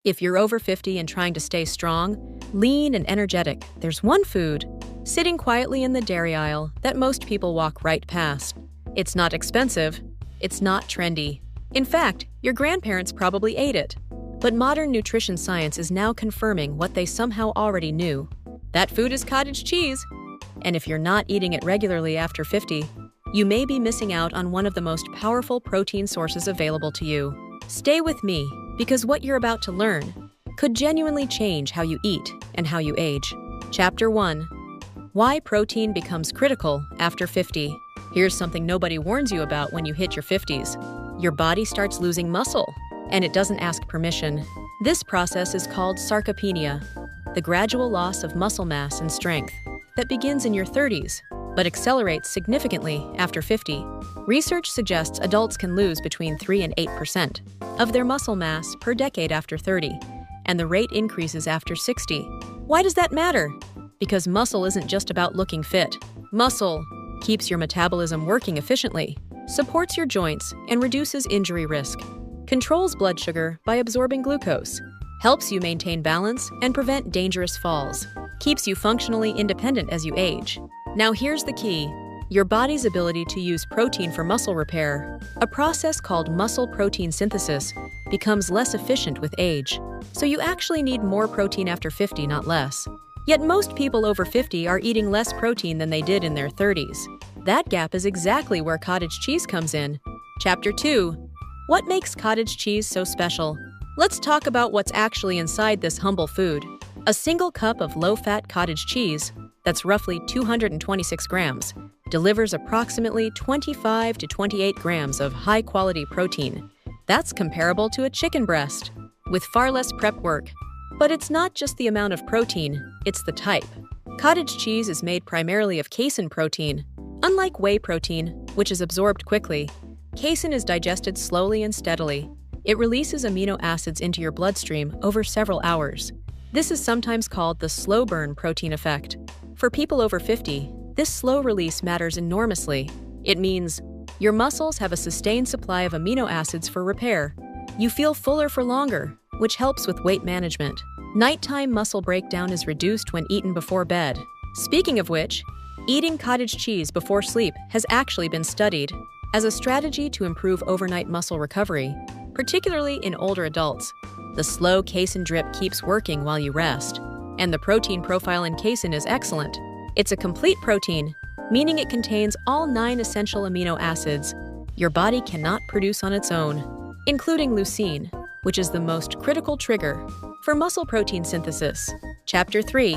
If you're over 50 and trying to stay strong, lean, and energetic, there's one food sitting quietly in the dairy aisle that most people walk right past. It's not expensive. It's not trendy. In fact, your grandparents probably ate it. But modern nutrition science is now confirming what they somehow already knew. That food is cottage cheese. And if you're not eating it regularly after 50, you may be missing out on one of the most powerful protein sources available to you. Stay with me, because what you're about to learn could genuinely change how you eat and how you age. Chapter 1. Why protein becomes critical after 50. Here's something nobody warns you about when you hit your 50s. Your body starts losing muscle, and it doesn't ask permission. This process is called sarcopenia, the gradual loss of muscle mass and strength that begins in your 30s, but accelerates significantly after 50. Research suggests adults can lose between 3 and 8% of their muscle mass per decade after 30, and the rate increases after 60. Why does that matter? Because muscle isn't just about looking fit. Muscle keeps your metabolism working efficiently, supports your joints, and reduces injury risk, controls blood sugar by absorbing glucose, helps you maintain balance and prevent dangerous falls, keeps you functionally independent as you age. Now here's the key. Your body's ability to use protein for muscle repair, a process called muscle protein synthesis, becomes less efficient with age. So you actually need more protein after 50, not less. Yet most people over 50 are eating less protein than they did in their 30s. That gap is exactly where cottage cheese comes in. Chapter 2. What makes cottage cheese so special? Let's talk about what's actually inside this humble food. A single cup of low-fat cottage cheese, that's roughly 226 grams, delivers approximately 25 to 28 grams of high-quality protein. That's comparable to a chicken breast, with far less prep work. But it's not just the amount of protein, it's the type. Cottage cheese is made primarily of casein protein. Unlike whey protein, which is absorbed quickly, casein is digested slowly and steadily. It releases amino acids into your bloodstream over several hours. This is sometimes called the slow burn protein effect. For people over 50, this slow release matters enormously. It means your muscles have a sustained supply of amino acids for repair. You feel fuller for longer, which helps with weight management. Nighttime muscle breakdown is reduced when eaten before bed. Speaking of which, eating cottage cheese before sleep has actually been studied as a strategy to improve overnight muscle recovery, particularly in older adults. The slow casein drip keeps working while you rest, and the protein profile in casein is excellent. It's a complete protein, meaning it contains all 9 essential amino acids your body cannot produce on its own, including leucine, which is the most critical trigger for muscle protein synthesis. Chapter 3.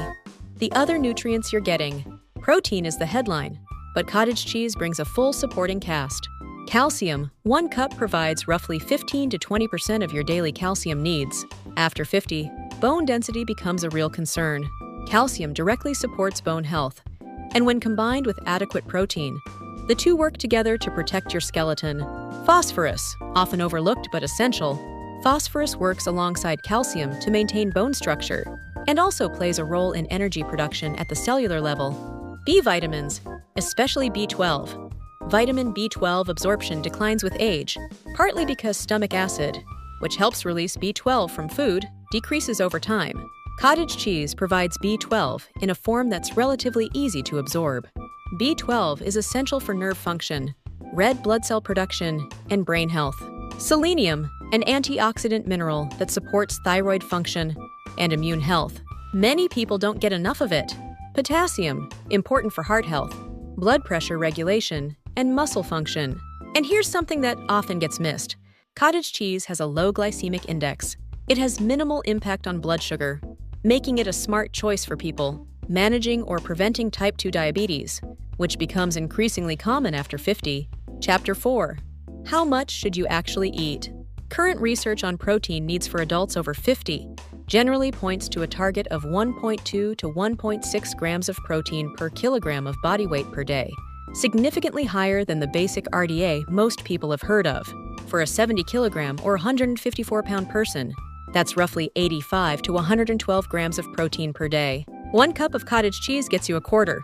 The other nutrients you're getting. Protein is the headline, but cottage cheese brings a full supporting cast. Calcium. 1 cup provides roughly 15 to 20% of your daily calcium needs. After 50, bone density becomes a real concern. Calcium directly supports bone health, and when combined with adequate protein, the two work together to protect your skeleton. Phosphorus. Often overlooked but essential, phosphorus works alongside calcium to maintain bone structure and also plays a role in energy production at the cellular level. B vitamins, especially B12. Vitamin B12 absorption declines with age, partly because stomach acid, which helps release B12 from food, decreases over time. Cottage cheese provides B12 in a form that's relatively easy to absorb. B12 is essential for nerve function, red blood cell production, and brain health. Selenium, an antioxidant mineral that supports thyroid function and immune health. Many people don't get enough of it. Potassium, important for heart health, blood pressure regulation, and muscle function. And here's something that often gets missed. Cottage cheese has a low glycemic index. It has minimal impact on blood sugar, making it a smart choice for people managing or preventing type 2 diabetes, which becomes increasingly common after 50. Chapter 4. How much should you actually eat? Current research on protein needs for adults over 50 generally points to a target of 1.2 to 1.6 grams of protein per kilogram of body weight per day, significantly higher than the basic RDA most people have heard of. For a 70 kilogram or 154 pound person, that's roughly 85 to 112 grams of protein per day. 1 cup of cottage cheese gets you a quarter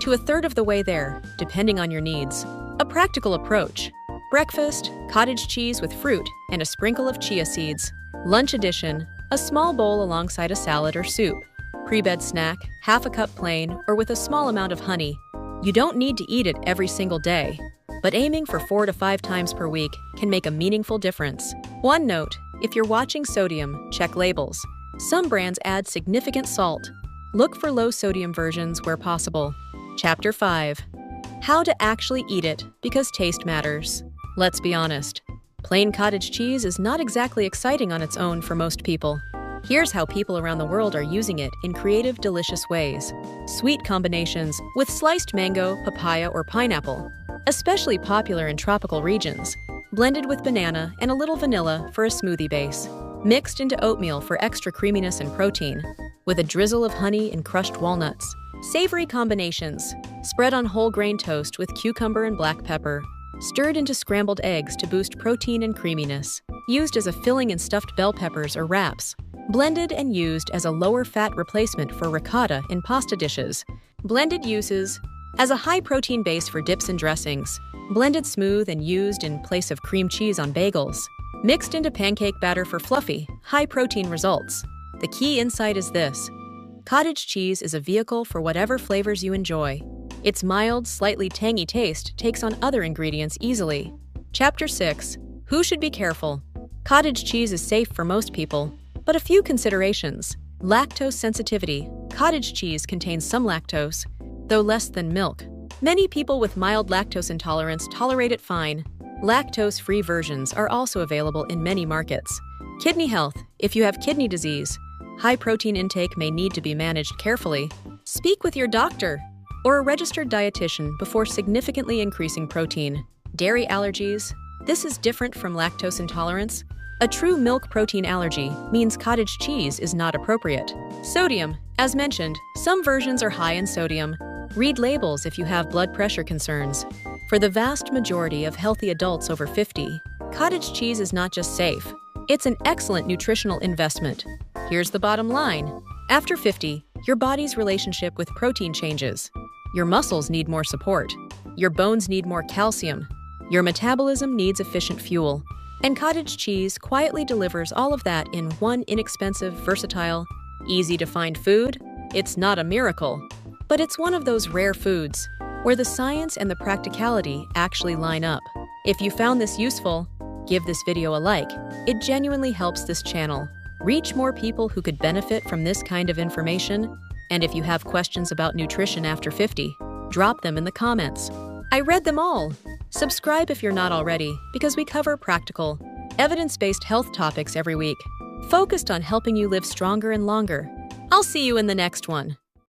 to a third of the way there, depending on your needs. A practical approach. Breakfast, cottage cheese with fruit and a sprinkle of chia seeds. Lunch edition, A small bowl alongside a salad or soup. Pre-bed snack, half a cup plain, or with a small amount of honey. You don't need to eat it every single day, but aiming for 4 to 5 times per week can make a meaningful difference. One note, if you're watching sodium, check labels. Some brands add significant salt. Look for low-sodium versions where possible. Chapter 5. How to actually eat it because taste matters. Let's be honest. Plain cottage cheese is not exactly exciting on its own for most people. Here's how people around the world are using it in creative, delicious ways. Sweet combinations with sliced mango, papaya, or pineapple, especially popular in tropical regions. Blended with banana and a little vanilla for a smoothie base. Mixed into oatmeal for extra creaminess and protein, with a drizzle of honey and crushed walnuts. Savory combinations. Spread on whole grain toast with cucumber and black pepper. Stirred into scrambled eggs to boost protein and creaminess. Used as a filling in stuffed bell peppers or wraps. Blended and used as a lower-fat replacement for ricotta in pasta dishes. Blended uses as a high-protein base for dips and dressings. Blended smooth and used in place of cream cheese on bagels. Mixed into pancake batter for fluffy, high-protein results. The key insight is this. Cottage cheese is a vehicle for whatever flavors you enjoy. Its mild, slightly tangy taste takes on other ingredients easily. Chapter 6. Who should be careful? Cottage cheese is safe for most people, but a few considerations. Lactose sensitivity. Cottage cheese contains some lactose, though less than milk. Many people with mild lactose intolerance tolerate it fine. Lactose-free versions are also available in many markets. Kidney health. If you have kidney disease, high protein intake may need to be managed carefully. Speak with your doctor or a registered dietitian before significantly increasing protein. Dairy allergies. This is different from lactose intolerance. A true milk protein allergy means cottage cheese is not appropriate. Sodium. As mentioned, some versions are high in sodium. Read labels if you have blood pressure concerns. For the vast majority of healthy adults over 50, cottage cheese is not just safe, it's an excellent nutritional investment. Here's the bottom line. After 50, your body's relationship with protein changes. Your muscles need more support. Your bones need more calcium. Your metabolism needs efficient fuel. And cottage cheese quietly delivers all of that in one inexpensive, versatile, easy-to-find food. It's not a miracle, but it's one of those rare foods where the science and the practicality actually line up. If you found this useful, give this video a like. It genuinely helps this channel reach more people who could benefit from this kind of information. And if you have questions about nutrition after 50, drop them in the comments. I read them all. Subscribe if you're not already, because we cover practical, evidence-based health topics every week, focused on helping you live stronger and longer. I'll see you in the next one.